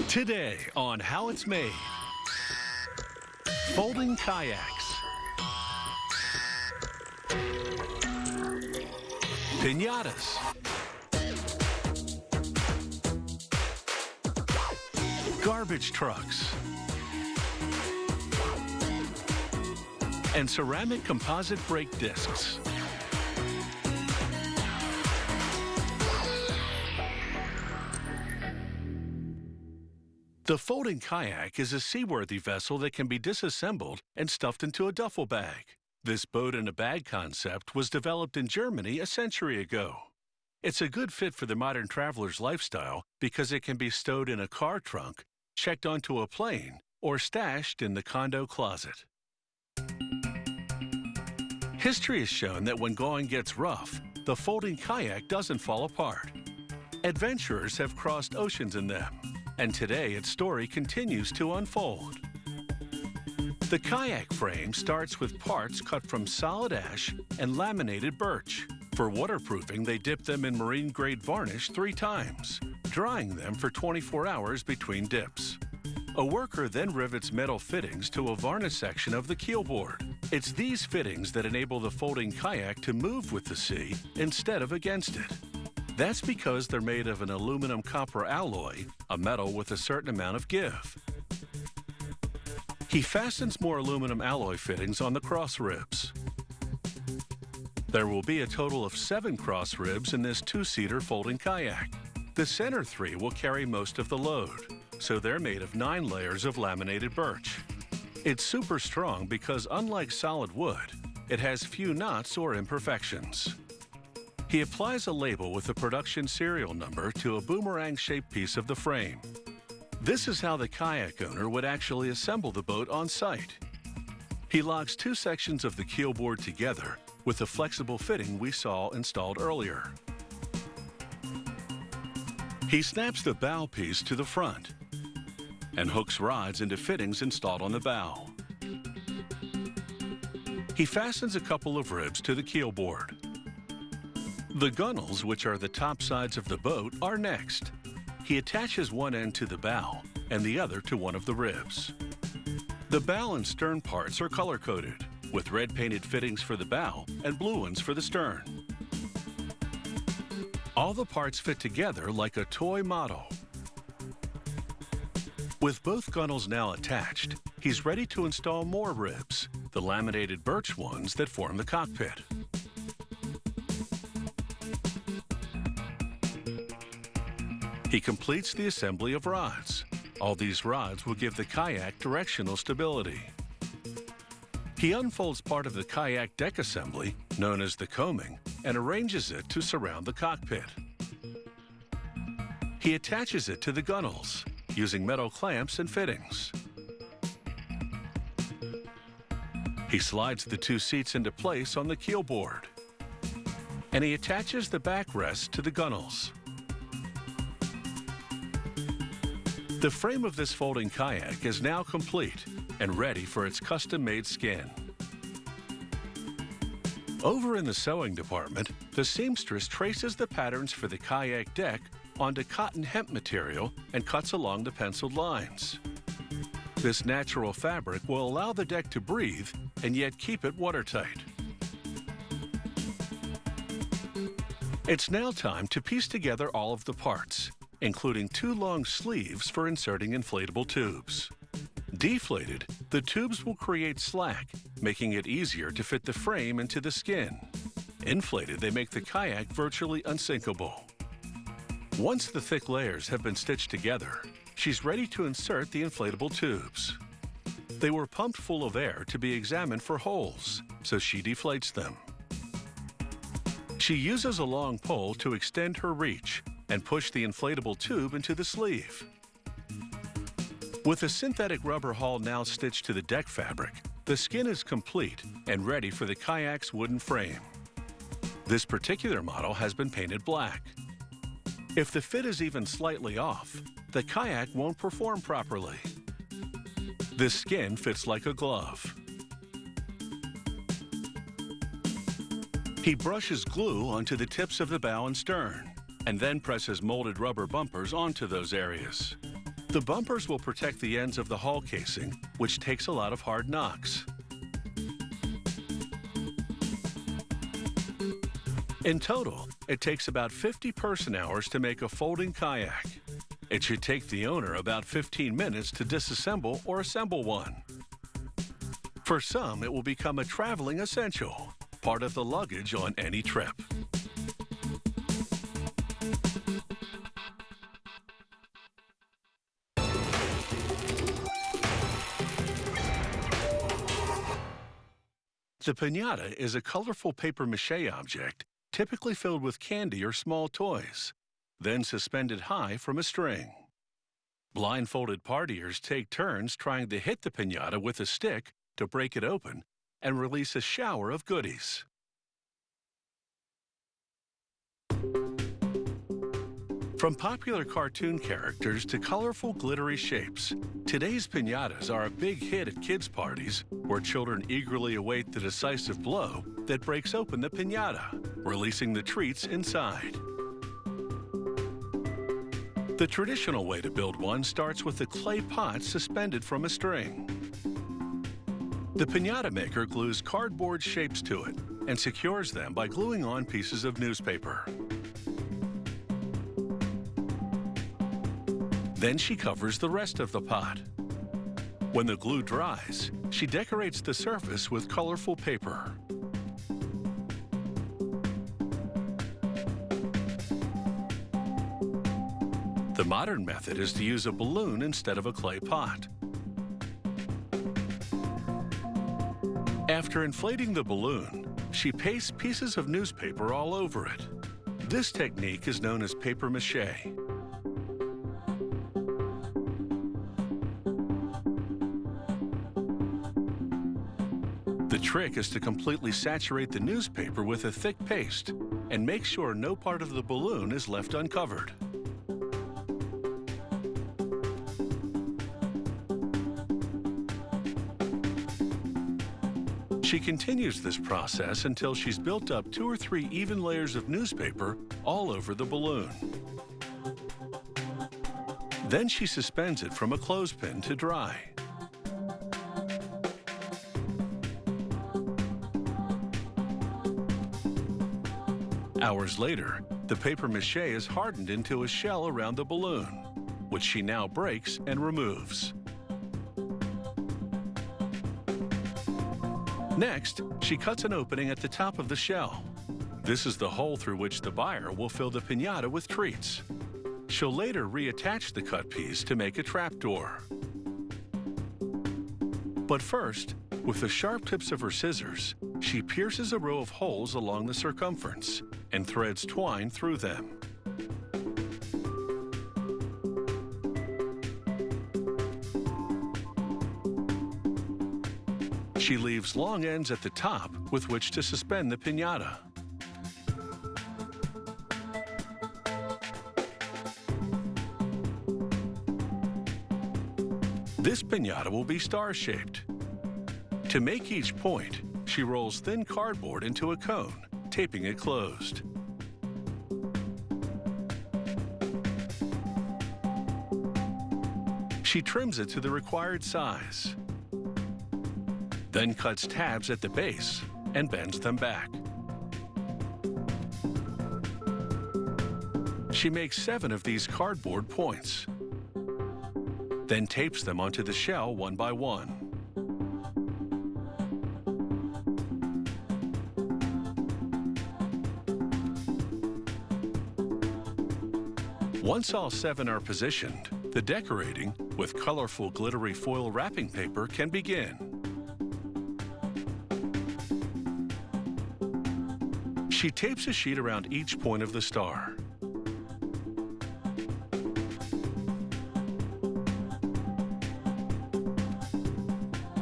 Today on How It's Made. Folding kayaks. Piñatas. Garbage trucks. And ceramic composite brake discs. The folding kayak is a seaworthy vessel that can be disassembled and stuffed into a duffel bag. This boat-in-a-bag concept was developed in Germany a century ago. It's a good fit for the modern traveler's lifestyle because it can be stowed in a car trunk, checked onto a plane, or stashed in the condo closet. History has shown that when going gets rough, the folding kayak doesn't fall apart. Adventurers have crossed oceans in them, and today its story continues to unfold. The kayak frame starts with parts cut from solid ash and laminated birch. For waterproofing, they dip them in marine-grade varnish 3 times, drying them for 24 hours between dips. A worker then rivets metal fittings to a varnish section of the keelboard. It's these fittings that enable the folding kayak to move with the sea instead of against it. That's because they're made of an aluminum-copper alloy, a metal with a certain amount of give. He fastens more aluminum alloy fittings on the cross ribs. There will be a total of 7 cross ribs in this 2-seater folding kayak. The center 3 will carry most of the load, so they're made of 9 layers of laminated birch. It's super strong because, unlike solid wood, it has few knots or imperfections. He applies a label with the production serial number to a boomerang-shaped piece of the frame. This is how the kayak owner would actually assemble the boat on site. He locks 2 sections of the keelboard together with the flexible fitting we saw installed earlier. He snaps the bow piece to the front and hooks rods into fittings installed on the bow. He fastens a couple of ribs to the keelboard. The gunnels, which are the top sides of the boat, are next. He attaches one end to the bow and the other to one of the ribs. The bow and stern parts are color-coded, with red painted fittings for the bow and blue ones for the stern. All the parts fit together like a toy model. With both gunnels now attached, he's ready to install more ribs, the laminated birch ones that form the cockpit. He completes the assembly of rods. All these rods will give the kayak directional stability. He unfolds part of the kayak deck assembly, known as the coaming, and arranges it to surround the cockpit. He attaches it to the gunnels, using metal clamps and fittings. He slides the 2 seats into place on the keelboard, and he attaches the backrest to the gunnels. The frame of this folding kayak is now complete and ready for its custom-made skin. Over in the sewing department, the seamstress traces the patterns for the kayak deck onto cotton hemp material and cuts along the penciled lines. This natural fabric will allow the deck to breathe and yet keep it watertight. It's now time to piece together all of the parts, including 2 long sleeves for inserting inflatable tubes. Deflated, the tubes will create slack, making it easier to fit the frame into the skin. Inflated, they make the kayak virtually unsinkable. Once the thick layers have been stitched together, she's ready to insert the inflatable tubes. They were pumped full of air to be examined for holes, so she deflates them. She uses a long pole to extend her reach and push the inflatable tube into the sleeve. With the synthetic rubber hull now stitched to the deck fabric, the skin is complete and ready for the kayak's wooden frame. This particular model has been painted black. If the fit is even slightly off, the kayak won't perform properly. This skin fits like a glove. He brushes glue onto the tips of the bow and stern, and then presses molded rubber bumpers onto those areas. The bumpers will protect the ends of the hull casing, which takes a lot of hard knocks. In total, it takes about 50 person-hours to make a folding kayak. It should take the owner about 15 minutes to disassemble or assemble one. For some, it will become a traveling essential, part of the luggage on any trip. The piñata is a colorful papier-mâché object typically filled with candy or small toys, then suspended high from a string. Blindfolded partiers take turns trying to hit the piñata with a stick to break it open and release a shower of goodies. From popular cartoon characters to colorful, glittery shapes, today's piñatas are a big hit at kids' parties where children eagerly await the decisive blow that breaks open the piñata, releasing the treats inside. The traditional way to build one starts with a clay pot suspended from a string. The piñata maker glues cardboard shapes to it and secures them by gluing on pieces of newspaper. Then she covers the rest of the pot. When the glue dries, she decorates the surface with colorful paper. The modern method is to use a balloon instead of a clay pot. After inflating the balloon, she pastes pieces of newspaper all over it. This technique is known as papier-mâché. The trick is to completely saturate the newspaper with a thick paste and make sure no part of the balloon is left uncovered. She continues this process until she's built up 2 or 3 even layers of newspaper all over the balloon. Then she suspends it from a clothespin to dry. Hours later, the papier-mâché is hardened into a shell around the balloon, which she now breaks and removes. Next, she cuts an opening at the top of the shell. This is the hole through which the buyer will fill the piñata with treats. She'll later reattach the cut piece to make a trapdoor. But first, with the sharp tips of her scissors, she pierces a row of holes along the circumference and threads twine through them. She leaves long ends at the top with which to suspend the piñata. This piñata will be star-shaped. To make each point, she rolls thin cardboard into a cone, taping it closed. She trims it to the required size, then cuts tabs at the base and bends them back. She makes 7 of these cardboard points, then tapes them onto the shell one by one. Once all 7 are positioned, the decorating with colorful glittery foil wrapping paper can begin. She tapes a sheet around each point of the star.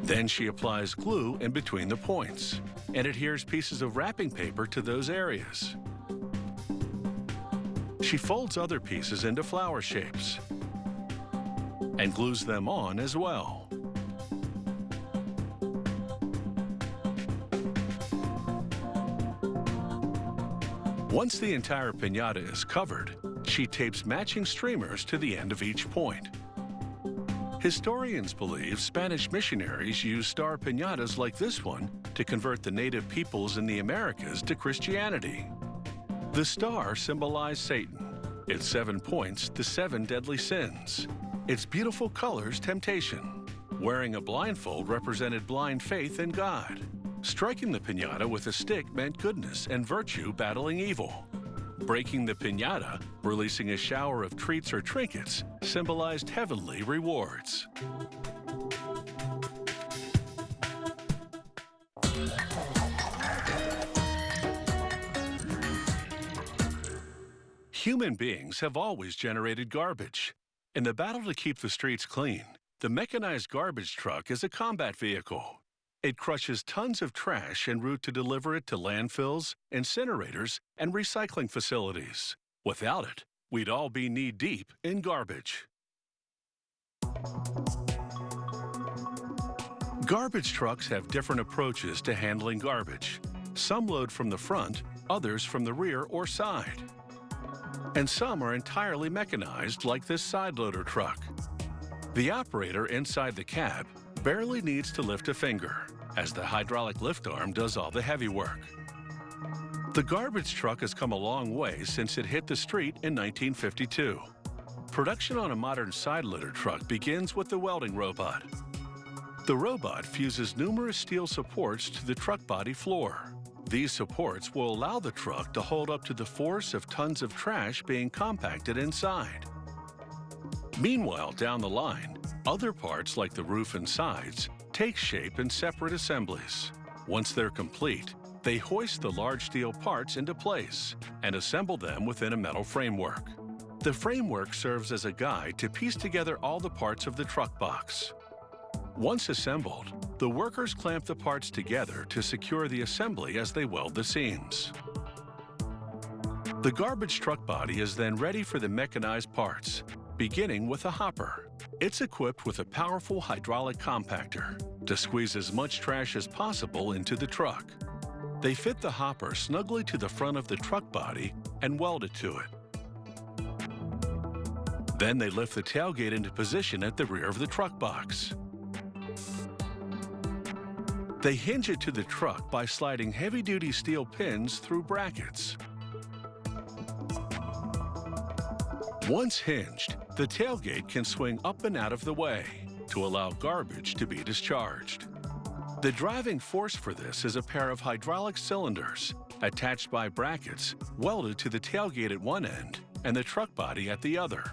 Then she applies glue in between the points and adheres pieces of wrapping paper to those areas. She folds other pieces into flower shapes and glues them on as well. Once the entire piñata is covered, she tapes matching streamers to the end of each point. Historians believe Spanish missionaries used star piñatas like this one to convert the native peoples in the Americas to Christianity. The star symbolized Satan, its 7 points the 7 deadly sins, its beautiful colors temptation. Wearing a blindfold represented blind faith in God. Striking the piñata with a stick meant goodness and virtue battling evil. Breaking the piñata, releasing a shower of treats or trinkets, symbolized heavenly rewards. Human beings have always generated garbage. In the battle to keep the streets clean, the mechanized garbage truck is a combat vehicle. It crushes tons of trash en route to deliver it to landfills, incinerators, and recycling facilities. Without it, we'd all be knee-deep in garbage. Garbage trucks have different approaches to handling garbage. Some load from the front, others from the rear or side. And some are entirely mechanized, like this side loader truck. The operator inside the cab barely needs to lift a finger, as the hydraulic lift arm does all the heavy work. The garbage truck has come a long way since it hit the street in 1952. Production on a modern side loader truck begins with the welding robot. The robot fuses numerous steel supports to the truck body floor. These supports will allow the truck to hold up to the force of tons of trash being compacted inside. Meanwhile, down the line, other parts like the roof and sides take shape in separate assemblies. Once they're complete, they hoist the large steel parts into place and assemble them within a metal framework. The framework serves as a guide to piece together all the parts of the truck box. Once assembled, the workers clamp the parts together to secure the assembly as they weld the seams. The garbage truck body is then ready for the mechanized parts, beginning with a hopper. It's equipped with a powerful hydraulic compactor to squeeze as much trash as possible into the truck. They fit the hopper snugly to the front of the truck body and weld it to it. Then they lift the tailgate into position at the rear of the truck box. They hinge it to the truck by sliding heavy-duty steel pins through brackets. Once hinged, the tailgate can swing up and out of the way to allow garbage to be discharged. The driving force for this is a pair of hydraulic cylinders attached by brackets welded to the tailgate at one end and the truck body at the other.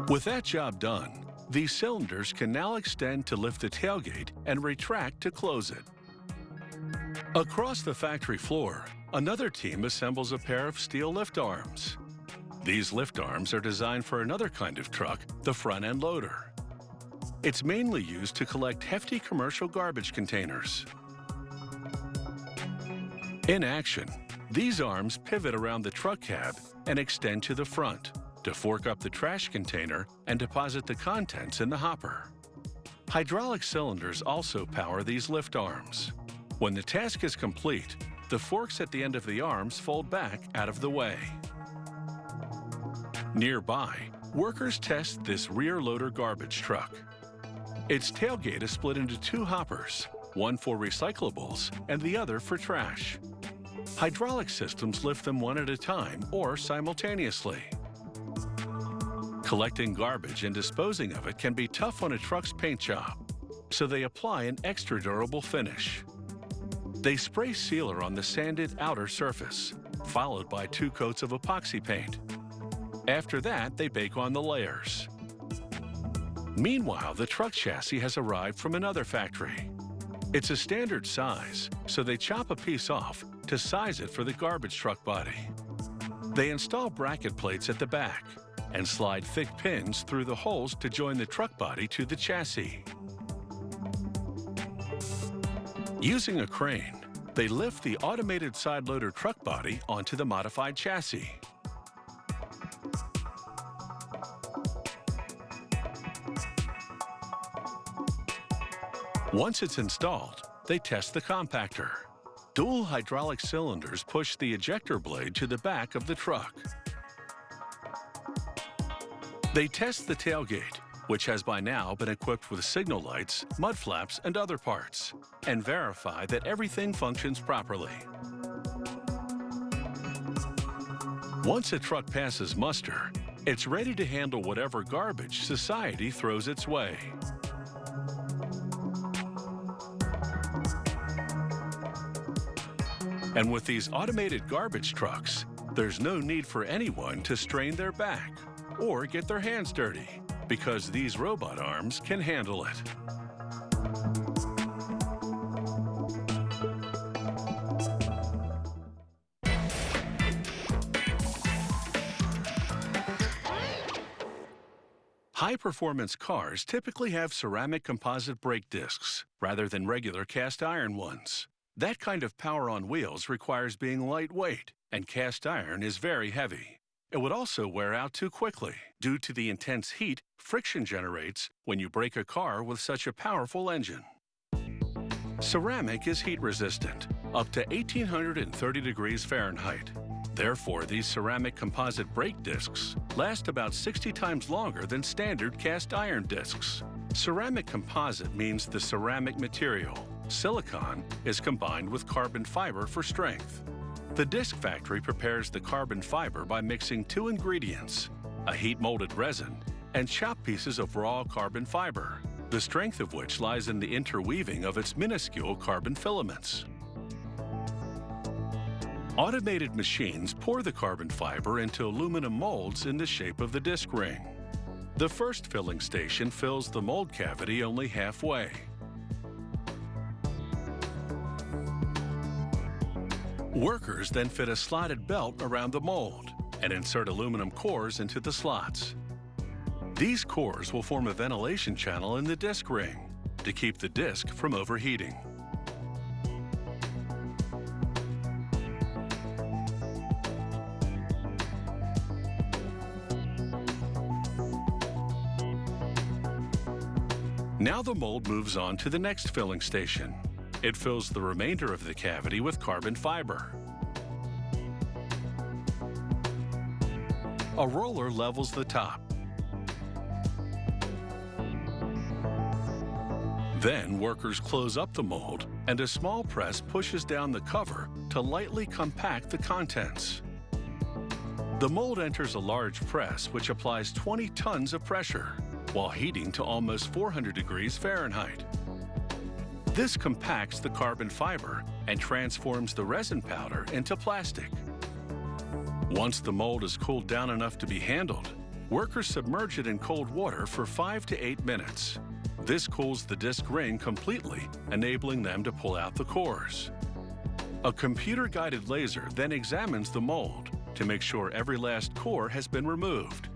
With that job done, these cylinders can now extend to lift the tailgate and retract to close it. Across the factory floor, another team assembles a pair of steel lift arms. These lift arms are designed for another kind of truck, the front-end loader. It's mainly used to collect hefty commercial garbage containers. In action, these arms pivot around the truck cab and extend to the front to fork up the trash container and deposit the contents in the hopper. Hydraulic cylinders also power these lift arms. When the task is complete, the forks at the end of the arms fold back out of the way. Nearby, workers test this rear loader garbage truck. Its tailgate is split into two hoppers, one for recyclables and the other for trash. Hydraulic systems lift them one at a time or simultaneously. Collecting garbage and disposing of it can be tough on a truck's paint job, so they apply an extra durable finish. They spray sealer on the sanded outer surface, followed by 2 coats of epoxy paint. After that, they bake on the layers. Meanwhile, the truck chassis has arrived from another factory. It's a standard size, so they chop a piece off to size it for the garbage truck body. They install bracket plates at the back and slide thick pins through the holes to join the truck body to the chassis. Using a crane, they lift the automated side loader truck body onto the modified chassis. Once it's installed, they test the compactor. Dual hydraulic cylinders push the ejector blade to the back of the truck. They test the tailgate, which has by now been equipped with signal lights, mud flaps, and other parts, and verify that everything functions properly. Once a truck passes muster, it's ready to handle whatever garbage society throws its way. And with these automated garbage trucks, there's no need for anyone to strain their back or get their hands dirty, because these robot arms can handle it. High-performance cars typically have ceramic composite brake discs rather than regular cast iron ones. That kind of power on wheels requires being lightweight, and cast iron is very heavy. It would also wear out too quickly due to the intense heat friction generates when you brake a car with such a powerful engine. Ceramic is heat-resistant, up to 1830 degrees Fahrenheit. Therefore, these ceramic composite brake discs last about 60 times longer than standard cast iron discs. Ceramic composite means the ceramic material, silicon, is combined with carbon fiber for strength. The disc factory prepares the carbon fiber by mixing two ingredients, a heat-molded resin and chopped pieces of raw carbon fiber, the strength of which lies in the interweaving of its minuscule carbon filaments. Automated machines pour the carbon fiber into aluminum molds in the shape of the disc ring. The first filling station fills the mold cavity only halfway. Workers then fit a slotted belt around the mold and insert aluminum cores into the slots. These cores will form a ventilation channel in the disc ring to keep the disc from overheating. Now the mold moves on to the next filling station. It fills the remainder of the cavity with carbon fiber. A roller levels the top. Then workers close up the mold and a small press pushes down the cover to lightly compact the contents. The mold enters a large press which applies 20 tons of pressure while heating to almost 400 degrees Fahrenheit. This compacts the carbon fiber and transforms the resin powder into plastic. Once the mold is cooled down enough to be handled, workers submerge it in cold water for 5 to 8 minutes. This cools the disc ring completely, enabling them to pull out the cores. A computer-guided laser then examines the mold to make sure every last core has been removed.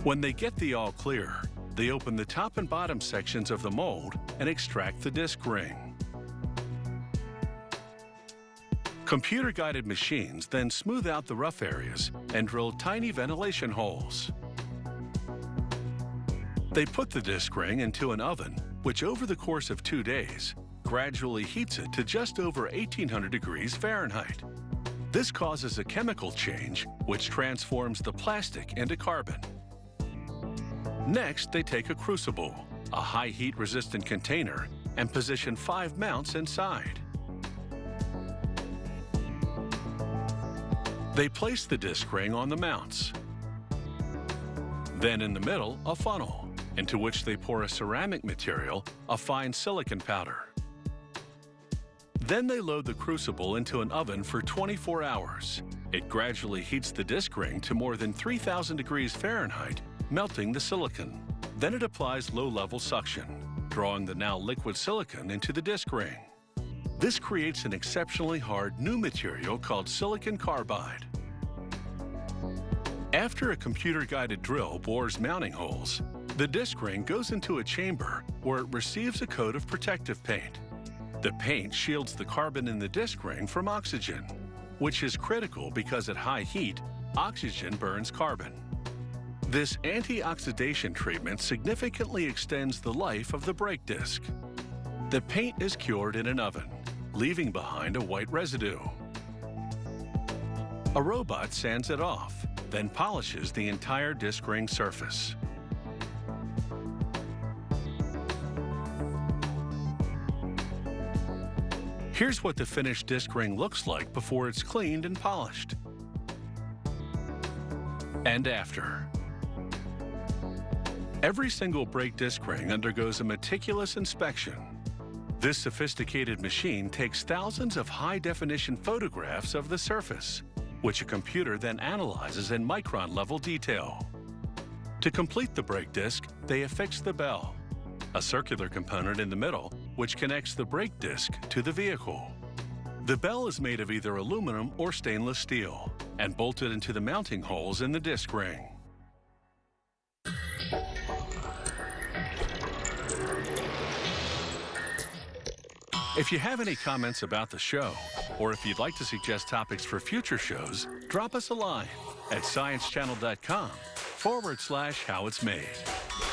When they get the all clear, they open the top and bottom sections of the mold and extract the disc ring. Computer-guided machines then smooth out the rough areas and drill tiny ventilation holes. They put the disc ring into an oven, which over the course of 2 days, gradually heats it to just over 1800 degrees Fahrenheit. This causes a chemical change, which transforms the plastic into carbon. Next, they take a crucible, a high heat-resistant container, and position 5 mounts inside. They place the disc ring on the mounts. Then in the middle, a funnel, into which they pour a ceramic material, a fine silicon powder. Then they load the crucible into an oven for 24 hours. It gradually heats the disc ring to more than 3000 degrees Fahrenheit, melting the silicon. Then it applies low-level suction, drawing the now liquid silicon into the disc ring. This creates an exceptionally hard new material called silicon carbide. After a computer-guided drill bores mounting holes, the disc ring goes into a chamber where it receives a coat of protective paint. The paint shields the carbon in the disc ring from oxygen, which is critical because at high heat, oxygen burns carbon. This anti-oxidation treatment significantly extends the life of the brake disc. The paint is cured in an oven, leaving behind a white residue. A robot sands it off, then polishes the entire disc ring surface. Here's what the finished disc ring looks like before it's cleaned and polished. And after. Every single brake disc ring undergoes a meticulous inspection. This sophisticated machine takes thousands of high-definition photographs of the surface, which a computer then analyzes in micron-level detail. To complete the brake disc, they affix the bell, a circular component in the middle which connects the brake disc to the vehicle. The bell is made of either aluminum or stainless steel and bolted into the mounting holes in the disc ring. If you have any comments about the show, or if you'd like to suggest topics for future shows, drop us a line at sciencechannel.com/howitsmade.